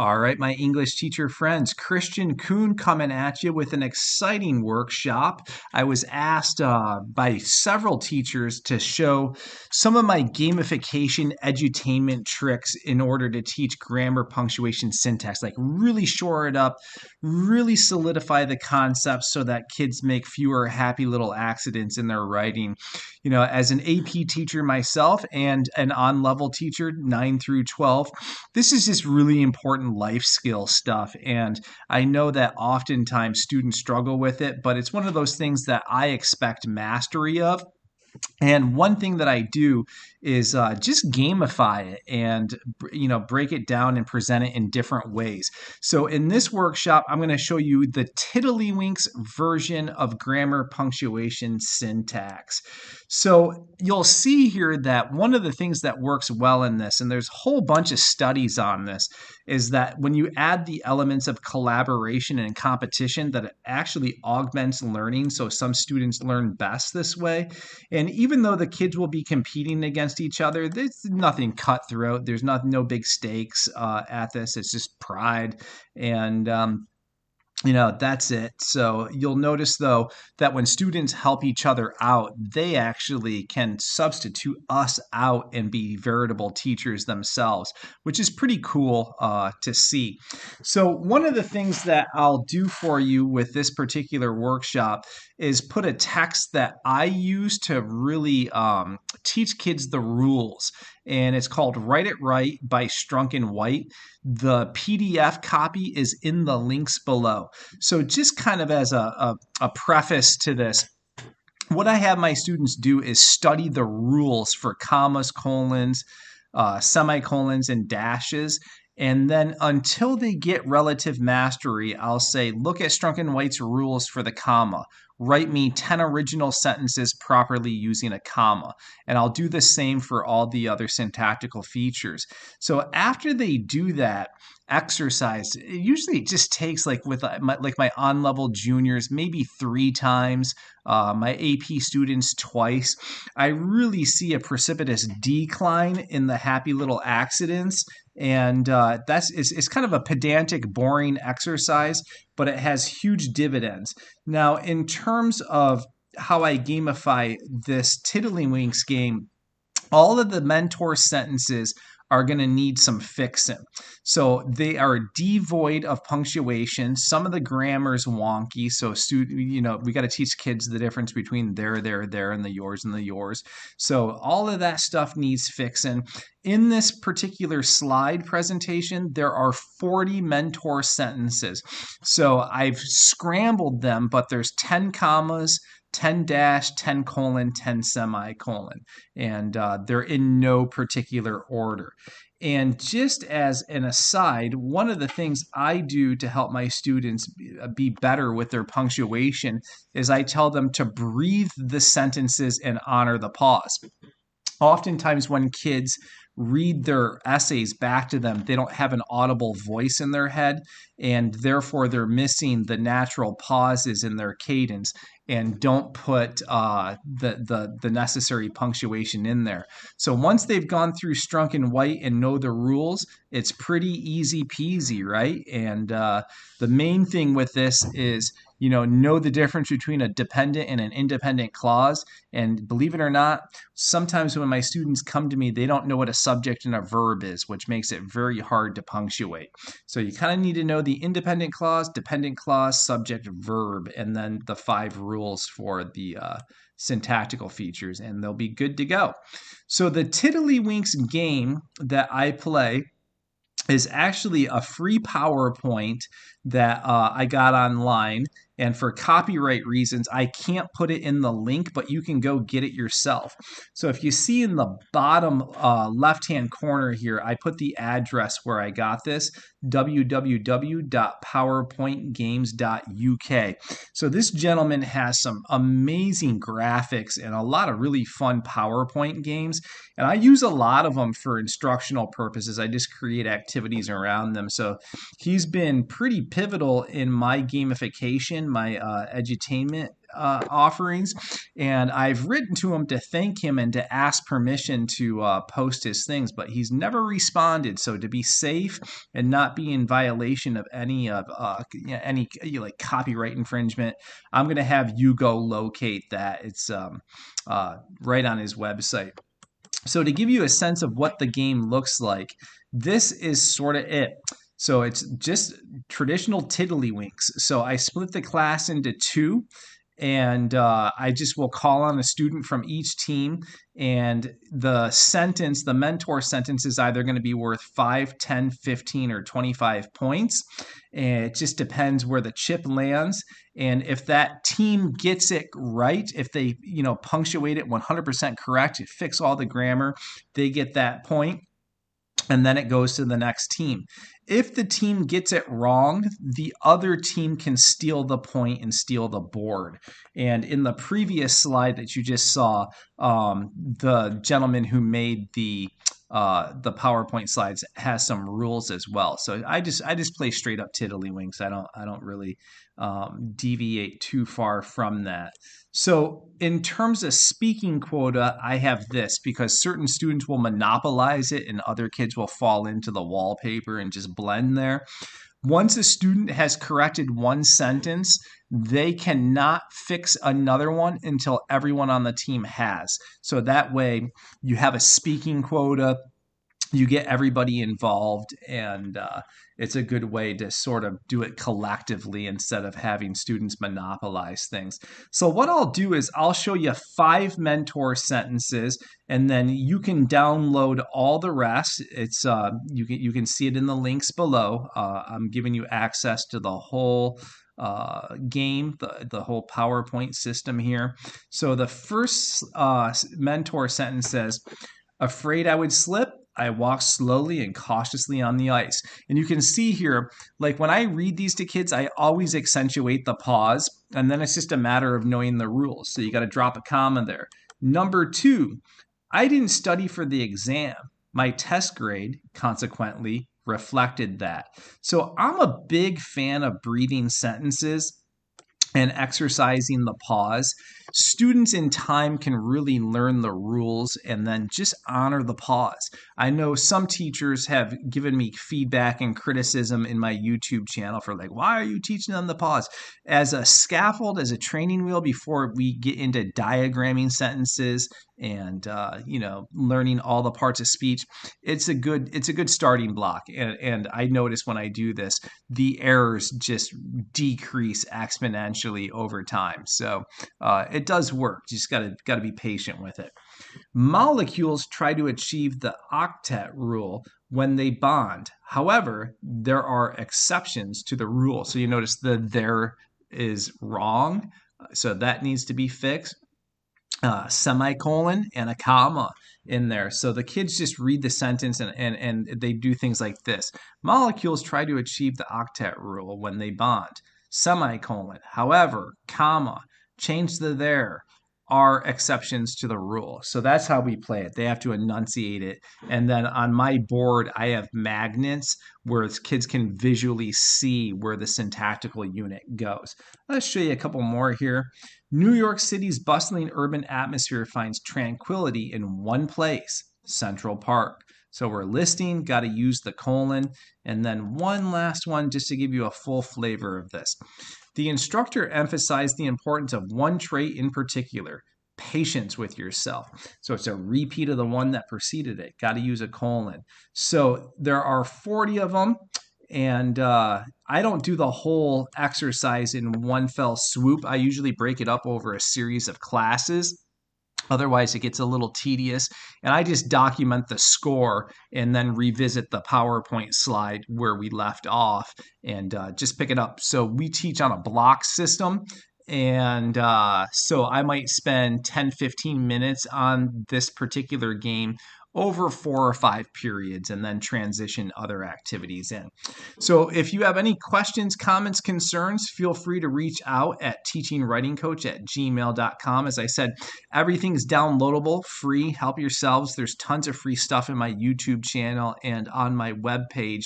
All right, my English teacher friends, Kristian Kuhn coming at you with an exciting workshop. I was asked by several teachers to show some of my gamification edutainment tricks in order to teach grammar, punctuation, syntax, like really shore it up, really solidify the concepts so that kids make fewer happy little accidents in their writing. You know, as an AP teacher myself and an on-level teacher, 9 through 12, this is just really important life skill stuff. And I know that oftentimes students struggle with it, but it's one of those things that I expect mastery of. And one thing that I do is just gamify it and break it down and present it in different ways. So in this workshop, I'm going to show you the Tiddlywinks version of grammar, punctuation, syntax. So you'll see here that one of the things that works well in this, and there's a whole bunch of studies on this, is that when you add the elements of collaboration and competition, that it actually augments learning. So some students learn best this way. And even though the kids will be competing against each other, there's nothing cutthroat. There's no big stakes at this. It's just pride. And that's it. So you'll notice, though, that when students help each other out, they actually can substitute us out and be veritable teachers themselves, which is pretty cool to see. So one of the things that I'll do for you with this particular workshop is put a text that I use to really teach kids the rules. And it's called Write It Right by Strunk and White. The PDF copy is in the links below. So just kind of as a preface to this, what I have my students do is study the rules for commas, colons, semicolons, and dashes. And then until they get relative mastery, I'll say, look at Strunk and White's rules for the comma. Write me 10 original sentences properly using a comma. And I'll do the same for all the other syntactical features. So after they do that exercise, it usually just takes, like with my on-level juniors, maybe 3 times, my AP students twice. I really see a precipitous decline in the happy little accidents. And it's kind of a pedantic, boring exercise, but it has huge dividends. Now, in terms of how I gamify this Tiddlywinks game, all of the mentor sentences are going to need some fixing. So they are devoid of punctuation. Some of the grammar is wonky. So we got to teach kids the difference between there, and the yours. So all of that stuff needs fixing. In this particular slide presentation, there are 40 mentor sentences. So I've scrambled them, but there's 10 commas, 10 dash, 10 colon, 10 semicolon, and they're in no particular order. And just as an aside, one of the things I do to help my students be better with their punctuation is I tell them to breathe the sentences and honor the pause. Oftentimes when kids read their essays back to them, they don't have an audible voice in their head, and therefore they're missing the natural pauses in their cadence and don't put the necessary punctuation in there. So once they've gone through Strunk and White and know the rules, it's pretty easy peasy, right? And the main thing with this is, know the difference between a dependent and an independent clause. And believe it or not, sometimes when my students come to me, they don't know what a subject and a verb is, which makes it very hard to punctuate. So you kind of need to know the independent clause, dependent clause, subject, verb, and then the 5 rules for the syntactical features, and they'll be good to go. So the Tiddlywinks game that I play is actually a free PowerPoint that I got online. And for copyright reasons, I can't put it in the link, but you can go get it yourself. So if you see in the bottom left-hand corner here, I put the address where I got this, www.powerpointgames.uk. So this gentleman has some amazing graphics and a lot of really fun PowerPoint games. And I use a lot of them for instructional purposes. I just create activities around them. So he's been pretty pivotal in my gamification, my edutainment offerings, and I've written to him to thank him and to ask permission to post his things, but he's never responded. So to be safe and not be in violation of any of any like copyright infringement, I'm going to have you go locate that. It's right on his website. So to give you a sense of what the game looks like, this is sort of it. So it's just traditional Tiddlywinks. So I split the class into two, and I just will call on a student from each team, and the mentor sentence is either going to be worth 5, 10, 15, or 25 points. And it just depends where the chip lands. And if that team gets it right, if they, punctuate it 100% correct, fix all the grammar, they get that point. And then it goes to the next team. If the team gets it wrong, the other team can steal the point and steal the board. And in the previous slide that you just saw, the gentleman who made the PowerPoint slides has some rules as well. So I just play straight up Tiddlywinks. I don't really deviate too far from that. So in terms of speaking quota, I have this because certain students will monopolize it and other kids will fall into the wallpaper and just blend there. Once a student has corrected one sentence, they cannot fix another one until everyone on the team has. So that way you have a speaking quota, you get everybody involved, and it's a good way to sort of do it collectively instead of having students monopolize things. So what I'll do is I'll show you 5 mentor sentences, and then you can download all the rest. It's you can see it in the links below. I'm giving you access to the whole game, the whole PowerPoint system here. So the first mentor sentence says, "Afraid I would slip, I walk slowly and cautiously on the ice." And you can see here, like when I read these to kids, I always accentuate the pause, and then it's just a matter of knowing the rules. So you got to drop a comma there. Number 2, I didn't study for the exam. My test grade, consequently, reflected that. So I'm a big fan of breathing sentences and exercising the pause. Students in time can really learn the rules and then just honor the pause. I know some teachers have given me feedback and criticism in my YouTube channel for like, why are you teaching them the pause? As a scaffold, as a training wheel before we get into diagramming sentences and learning all the parts of speech, it's a good starting block. And I notice when I do this, the errors just decrease exponentially over time. So it does work. You just got to be patient with it. Molecules try to achieve the octet rule when they bond. However, there are exceptions to the rule. So you notice the there is wrong. So that needs to be fixed. Semicolon and a comma in there. So the kids just read the sentence and they do things like this. Molecules try to achieve the octet rule when they bond. Semicolon. However, comma, change the there, are exceptions to the rule. So that's how we play it. They have to enunciate it. And then on my board, I have magnets where kids can visually see where the syntactical unit goes. Let's show you a couple more here. New York City's bustling urban atmosphere finds tranquility in one place, Central Park. So we're listing, got to use the colon. And then one last one just to give you a full flavor of this. The instructor emphasized the importance of one trait in particular, patience with yourself. So it's a repeat of the one that preceded it. Got to use a colon. So there are 40 of them. And I don't do the whole exercise in one fell swoop. I usually break it up over a series of classes. Otherwise, it gets a little tedious. And I just document the score and then revisit the PowerPoint slide where we left off and just pick it up. So we teach on a block system. And so I might spend 10, 15 minutes on this particular game over 4 or 5 periods and then transition other activities in. So if you have any questions, comments, concerns, feel free to reach out at teachingwritingcoach@gmail.com. As I said, everything's downloadable, free. Help yourselves. There's tons of free stuff in my YouTube channel and on my webpage,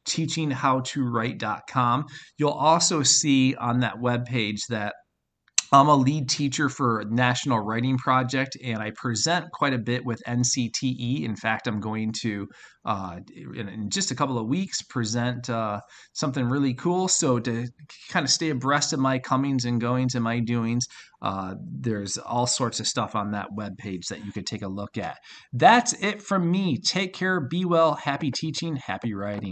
teachinghowtowrite.com. You'll also see on that webpage that I'm a lead teacher for a National Writing Project, and I present quite a bit with NCTE. In fact, I'm going to, in just a couple of weeks, present something really cool. So to kind of stay abreast of my comings and goings and my doings, there's all sorts of stuff on that webpage that you could take a look at. That's it from me. Take care, be well, happy teaching, happy writing.